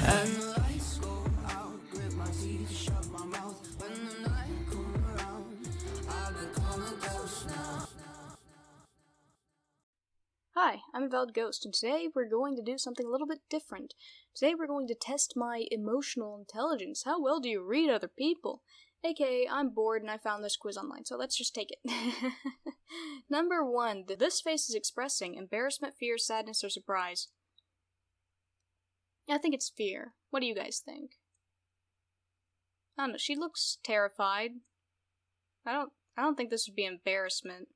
And the lights go out, grit my teeth, shut my mouth. When the night comes around, I become a ghost now. Hi, I'm a Valid Ghost, and today we're going to do something a little bit different. Today we're going to test my emotional intelligence. How well do you read other people? AKA, I'm bored and I found this quiz online, so let's just take it. Number 1. This face is expressing embarrassment, fear, sadness, or surprise. I think it's fear. What do you guys think? I don't know, she looks terrified. I don't think this would be embarrassment.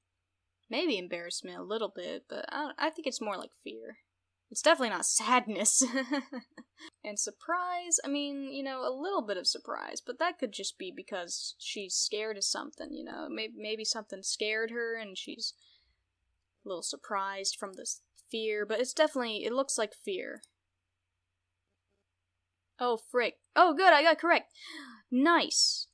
Maybe embarrassment a little bit, but I think it's more like fear. It's definitely not sadness. And surprise, I mean, a little bit of surprise, but that could just be because she's scared of something, Maybe something scared her and she's a little surprised from this fear, but it looks like fear. Oh, frick. Oh, good, I got correct. Nice.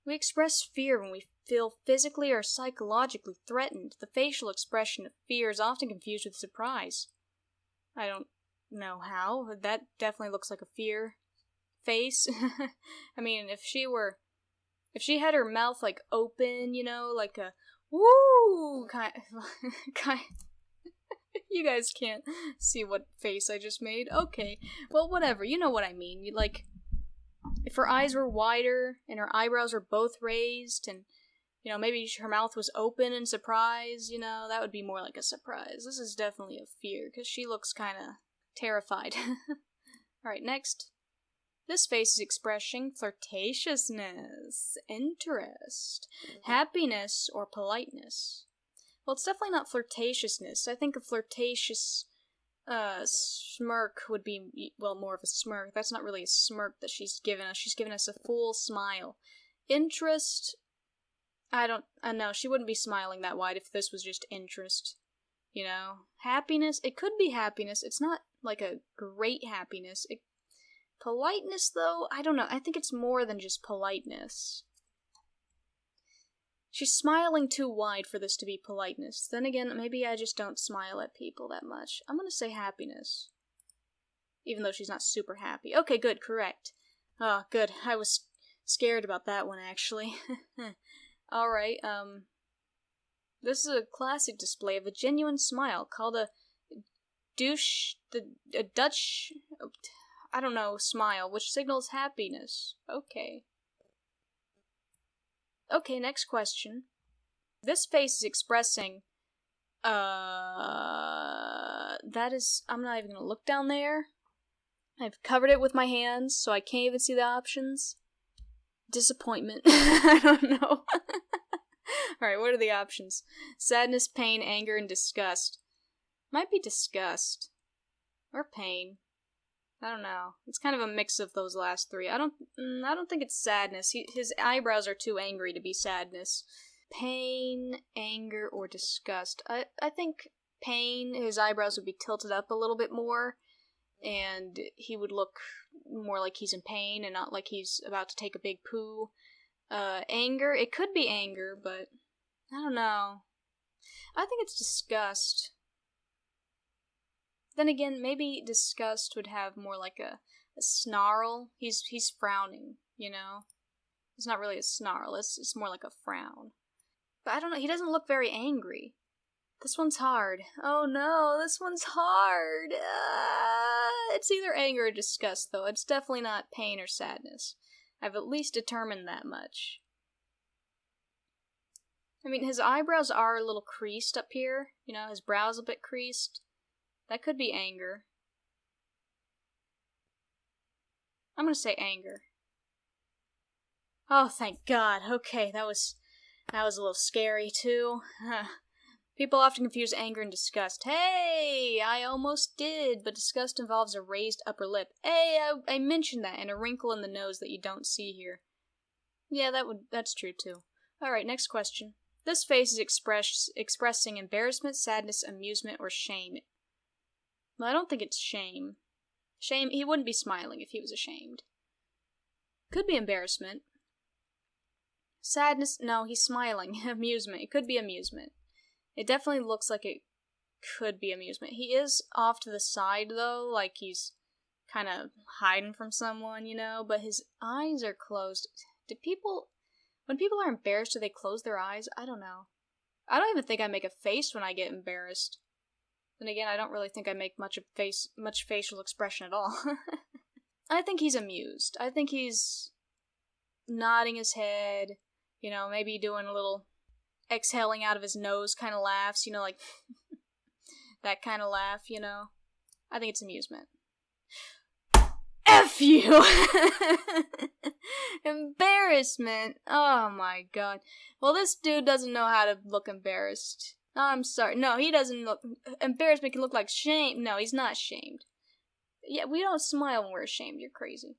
We express fear when we feel physically or psychologically threatened. The facial expression of fear is often confused with surprise. I don't know how. That definitely looks like a fear face. I mean, if she had her mouth like open, like a woo kind. You guys can't see what face I just made. Okay, well, whatever. You know what I mean. If her eyes were wider and her eyebrows were both raised and, maybe her mouth was open in surprise, that would be more like a surprise. This is definitely a fear, because she looks kind of terrified. Alright, next. This face is expressing flirtatiousness, interest, happiness, or politeness. Well, it's definitely not flirtatiousness. I think a flirtatious smirk would be, well, more of a smirk. That's not really a smirk that she's given us. She's given us a full smile. Interest, I know, she wouldn't be smiling that wide if this was just interest. Happiness, it could be happiness. It's not like a great happiness. Politeness, though, I don't know. I think it's more than just politeness. She's smiling too wide for this to be politeness. Then again, maybe I just don't smile at people that much. I'm gonna say happiness. Even though she's not super happy. Okay, good, correct. Oh, good. I was scared about that one, actually. Alright, this is a classic display of a genuine smile called a Dutch, I don't know, smile, which signals happiness. Okay. Okay, next question. This face is expressing, I'm not even gonna look down there. I've covered it with my hands, so I can't even see the options. Disappointment. I don't know. Alright, what are the options? Sadness, pain, anger, and disgust. Might be disgust. Or pain. I don't know. It's kind of a mix of those last three. I don't think it's sadness. His eyebrows are too angry to be sadness. Pain, anger, or disgust. I think pain, his eyebrows would be tilted up a little bit more, and he would look more like he's in pain and not like he's about to take a big poo. Anger, it could be anger, but I don't know. I think it's disgust. Then again, maybe disgust would have more like a snarl. He's frowning, It's not really a snarl, it's more like a frown. But I don't know, he doesn't look very angry. This one's hard. Oh no, this one's hard! It's either anger or disgust, though. It's definitely not pain or sadness. I've at least determined that much. I mean, his eyebrows are a little creased up here. His brow's a bit creased. That could be anger. I'm gonna say anger. Oh, thank God. Okay, that was a little scary, too. People often confuse anger and disgust. Hey, I almost did, but disgust involves a raised upper lip. Hey, I mentioned that, and a wrinkle in the nose that you don't see here. Yeah, that's true, too. Alright, next question. This face is expressing embarrassment, sadness, amusement, or shame. Well, I don't think it's shame. Shame, he wouldn't be smiling if he was ashamed. Could be embarrassment. Sadness, no, he's smiling. Amusement, it could be amusement. It definitely looks like it could be amusement. He is off to the side, though, like he's kind of hiding from someone, you know, but his eyes are closed. When people are embarrassed, do they close their eyes? I don't know. I don't even think I make a face when I get embarrassed. Then again, I don't really think I make much facial expression at all. I think he's amused. I think he's nodding his head, you know, maybe doing a little exhaling out of his nose kind of laughs, you know, like that kind of laugh, you know. I think it's amusement. F you! Embarrassment. Oh my god. Well, this dude doesn't know how to look embarrassed. I'm sorry. No, he doesn't look... Embarrassment can look like shame. No, he's not shamed. Yeah, we don't smile when we're ashamed. You're crazy.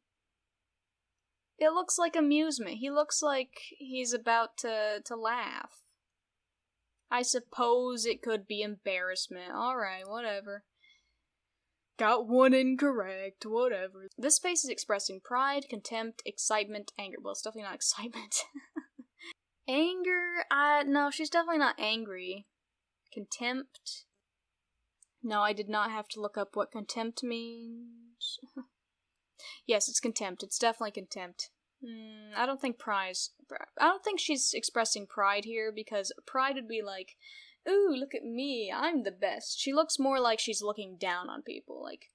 It looks like amusement. He looks like he's about to laugh. I suppose it could be embarrassment. Alright, whatever. Got one incorrect, whatever. This face is expressing pride, contempt, excitement, anger. Well, it's definitely not excitement. Anger? No, she's definitely not angry. Contempt? No, I did not have to look up what contempt means. Yes, it's contempt. It's definitely contempt. I don't think she's expressing pride here, because pride would be like, ooh, look at me, I'm the best. She looks more like she's looking down on people, like,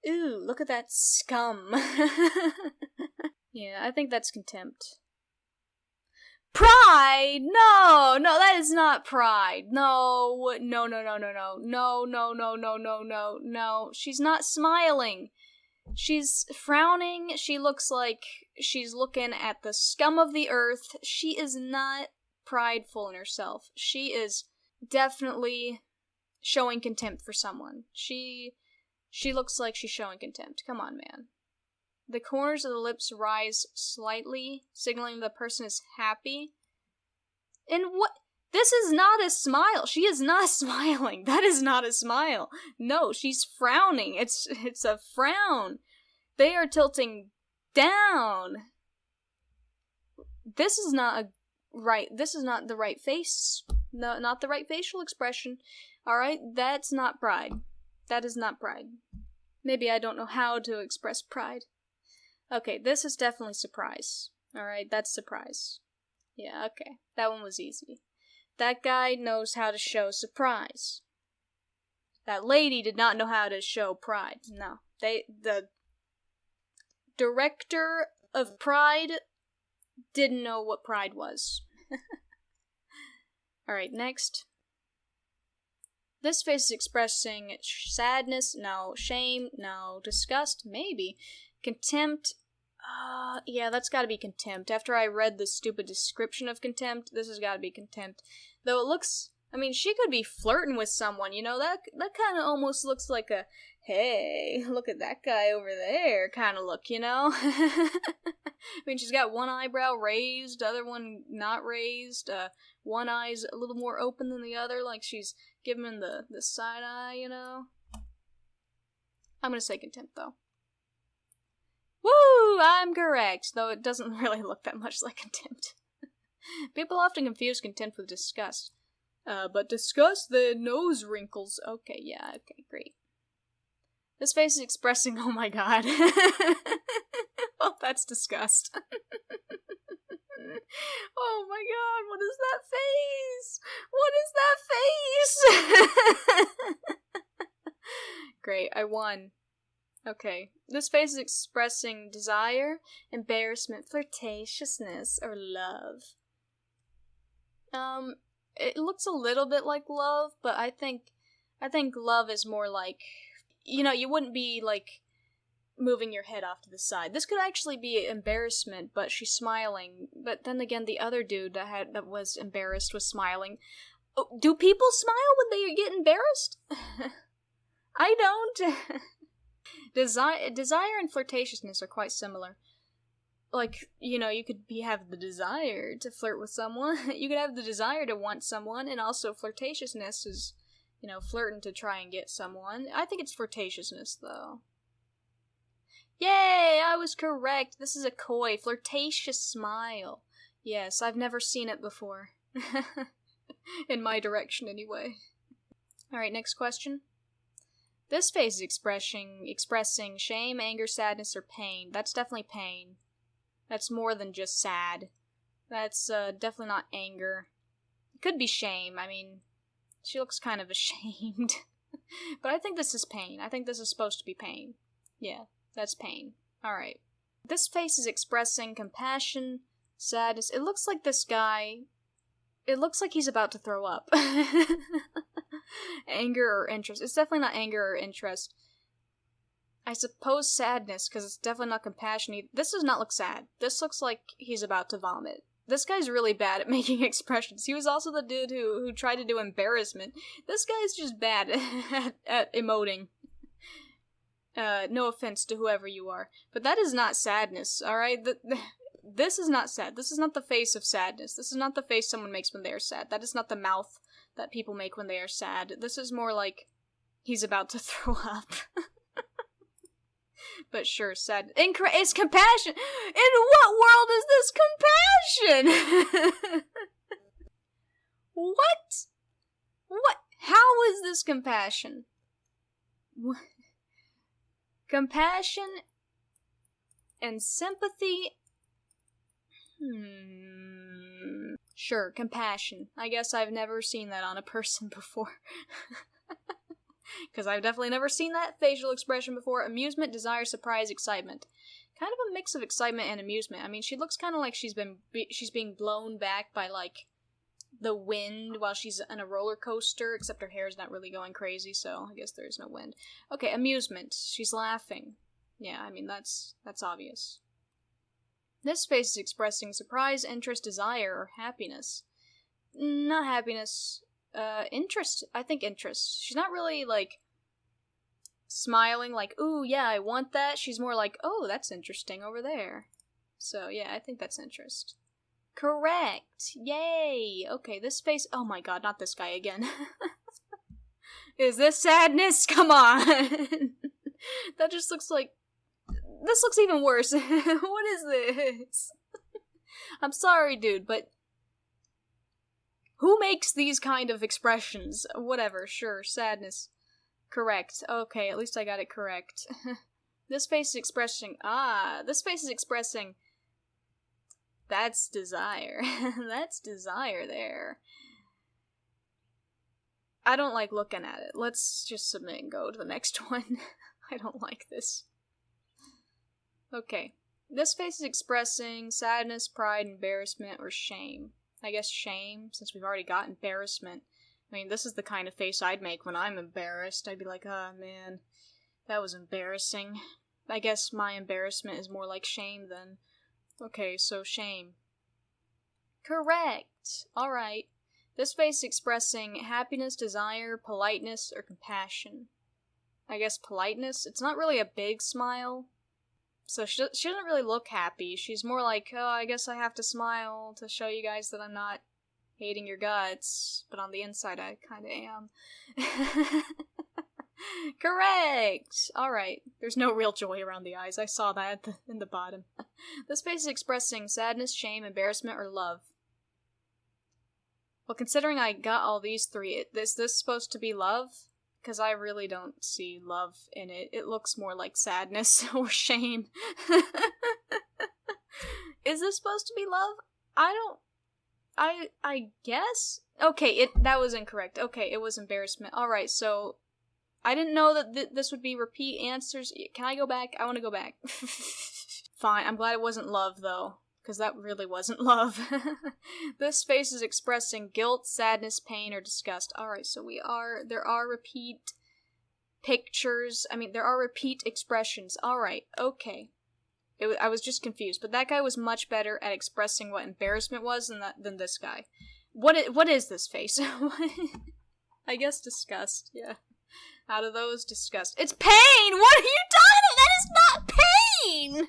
ooh, look at that scum. Yeah, I think that's contempt. Pride! No, that is not pride. No. She's not smiling. She's frowning. She looks like she's looking at the scum of the earth. She is not prideful in herself. She is definitely showing contempt for someone. She looks like she's showing contempt. Come on, man. The corners of the lips rise slightly, signaling the person is happy. And what? This is not a smile. She is not smiling. That is not a smile. No, she's frowning. It's a frown. They are tilting down. This is not the right face. No, not the right facial expression. Alright, that's not pride. That is not pride. Maybe I don't know how to express pride. Okay, this is definitely surprise. Alright, that's surprise. Yeah, okay. That one was easy. That guy knows how to show surprise. That lady did not know how to show pride. No. The director of Pride didn't know what pride was. Alright, next. This face is expressing sadness, no. Shame, no. Disgust, maybe. Contempt, yeah, that's gotta be contempt. After I read the stupid description of contempt, this has gotta be contempt. Though it looks, I mean, she could be flirting with someone, you know, that kinda almost looks like a, hey, look at that guy over there kinda look, you know? I mean, she's got one eyebrow raised, the other one not raised, one eye's a little more open than the other, like she's giving him the side eye, you know? I'm gonna say contempt, though. Woo! I'm correct, though it doesn't really look that much like contempt. People often confuse contempt with disgust. But disgust, the nose wrinkles. Okay, yeah, okay, great. This face is expressing, oh my god. Well, that's disgust. Oh my god, what is that face? What is that face? Great, I won. Okay, this face is expressing desire, embarrassment, flirtatiousness, or love. It looks a little bit like love, but I think love is more like, you know, you wouldn't be, like, moving your head off to the side. This could actually be embarrassment, but she's smiling. But then again, the other dude that was embarrassed was smiling. Oh, do people smile when they get embarrassed? I don't. Desire and flirtatiousness are quite similar. Like, you know, you could have the desire to flirt with someone. You could have the desire to want someone, and also flirtatiousness is, you know, flirting to try and get someone. I think it's flirtatiousness, though. Yay! I was correct. This is a coy, flirtatious smile. Yes, I've never seen it before. In my direction, anyway. Alright, next question. This face is expressing shame, anger, sadness, or pain. That's definitely pain. That's more than just sad. That's definitely not anger. It could be shame. I mean, she looks kind of ashamed. But I think this is pain. I think this is supposed to be pain. Yeah, that's pain. Alright. This face is expressing compassion, sadness. It looks like this guy... It looks like he's about to throw up. Anger or interest. It's definitely not anger or interest. I suppose sadness, because it's definitely not compassion. This does not look sad. This looks like he's about to vomit. This guy's really bad at making expressions. He was also the dude who tried to do embarrassment. This guy's just bad at emoting. No offense to whoever you are. But that is not sadness, alright? This is not sad. This is not the face of sadness. This is not the face someone makes when they are sad. That is not the mouth that people make when they are sad. This is more like he's about to throw up. But sure, sad. It's compassion! In what world is this compassion? What? What? How is this compassion? Compassion and sympathy? Sure, compassion. I guess I've never seen that on a person before. Because I've definitely never seen that facial expression before. Amusement, desire, surprise, excitement. Kind of a mix of excitement and amusement. I mean, she looks kind of like she's being blown back by, like, the wind while she's on a roller coaster, except her hair's not really going crazy, so I guess there's no wind. Okay, amusement. She's laughing. Yeah, I mean, that's obvious. This face is expressing surprise, interest, desire, or happiness. Not happiness. Interest. I think interest. She's not really, like, smiling like, ooh, yeah, I want that. She's more like, oh, that's interesting over there. So, yeah, I think that's interest. Correct! Yay! Okay, this face. Oh my god, not this guy again. Is this sadness? Come on! That just looks like. This looks even worse. What is this? I'm sorry, dude, but. Who makes these kind of expressions? Whatever, sure, sadness. Correct. Okay, at least I got it correct. This face is expressing. This face is expressing. That's desire. That's desire there. I don't like looking at it. Let's just submit and go to the next one. I don't like this. Okay. This face is expressing sadness, pride, embarrassment, or shame. I guess shame, since we've already got embarrassment. I mean, this is the kind of face I'd make when I'm embarrassed. I'd be like, oh man, that was embarrassing. I guess my embarrassment is more like shame then. Okay, so shame. Correct! Alright. This face expressing happiness, desire, politeness, or compassion. I guess politeness? It's not really a big smile. So she doesn't really look happy. She's more like, oh, I guess I have to smile to show you guys that I'm not hating your guts. But on the inside, I kinda am. Correct! Alright. There's no real joy around the eyes. I saw that in the bottom. This face is expressing sadness, shame, embarrassment, or love. Well, considering I got all these three, is this supposed to be love? Because I really don't see love in it. It looks more like sadness or shame. Is this supposed to be love? I guess? Okay, that was incorrect. Okay, it was embarrassment. Alright, so I didn't know that this would be repeat answers. Can I go back? I want to go back. Fine, I'm glad it wasn't love, though. Because that really wasn't love. This face is expressing guilt, sadness, pain, or disgust. Alright, so there are repeat pictures. I mean, there are repeat expressions. Alright, okay. I was just confused, but that guy was much better at expressing what embarrassment was than this guy. What is this face? I guess disgust, yeah. Out of those, disgust. It's pain! What are you talking about? That is not pain!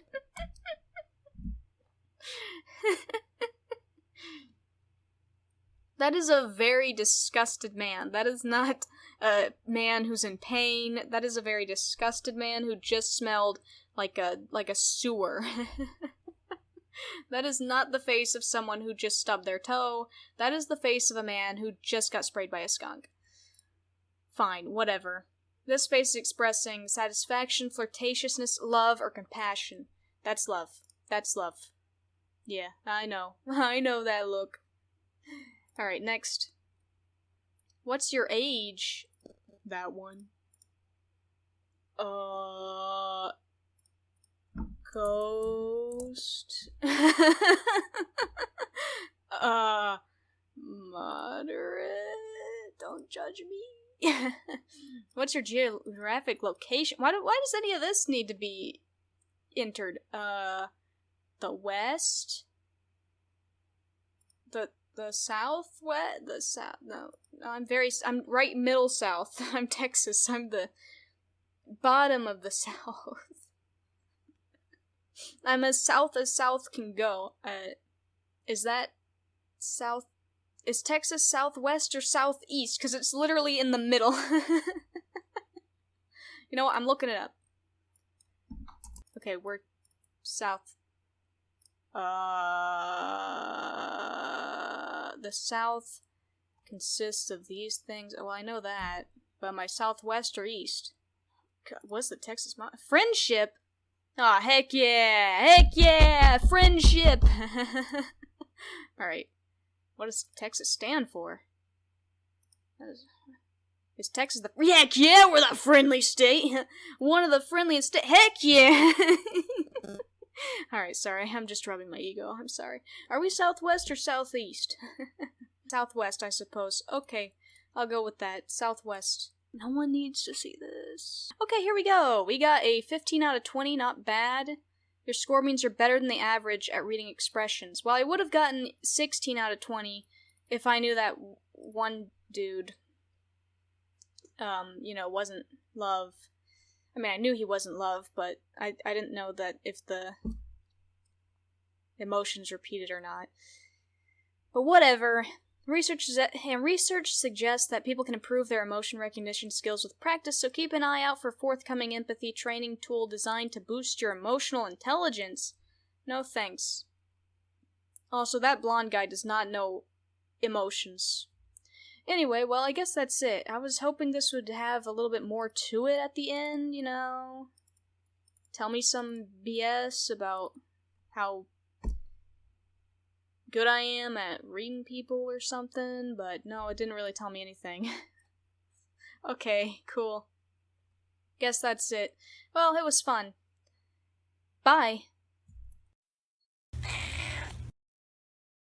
That is a very disgusted man. That is not a man who's in pain. That is a very disgusted man who just smelled like a sewer. That is not the face of someone who just stubbed their toe. That is the face of a man who just got sprayed by a skunk. Fine, whatever. This face is expressing satisfaction, flirtatiousness, love, or compassion. That's love. That's love. Yeah, I know. I know that look. Alright, next. What's your age? That one. Ghost. Moderate. Don't judge me. What's your geographic location? Why does any of this need to be entered? The west? The southwest? The south? No, I'm right middle south. I'm Texas. I'm the bottom of the south. I'm as south can go. Is that south? Is Texas southwest or southeast? Because it's literally in the middle. You know what? I'm looking it up. Okay, we're south. The south consists of these things. Well, I know that. But am I southwest or east? God, what's the Texas friendship? Aw, oh, heck yeah! Heck yeah! Friendship! Alright. What does Texas stand for? Is Texas the... Heck yeah! We're the friendly state! One of the friendliest states. Heck yeah! Alright, sorry. I'm just rubbing my ego. I'm sorry. Are we southwest or southeast? Southwest, I suppose. Okay. I'll go with that. Southwest. No one needs to see this. Okay, here we go. We got a 15 out of 20, not bad. Your score means you're better than the average at reading expressions. Well, I would have gotten 16 out of 20 if I knew that one dude, wasn't love. I mean, I knew he wasn't love, but I didn't know that if the emotions repeated or not. But whatever. Research suggests that people can improve their emotion recognition skills with practice, so keep an eye out for forthcoming empathy training tool designed to boost your emotional intelligence. No thanks. Also, that blonde guy does not know emotions. Anyway, well, I guess that's it. I was hoping this would have a little bit more to it at the end, you know? Tell me some BS about how good I am at reading people or something, but no, it didn't really tell me anything. Okay, cool. Guess that's it. Well, it was fun. Bye.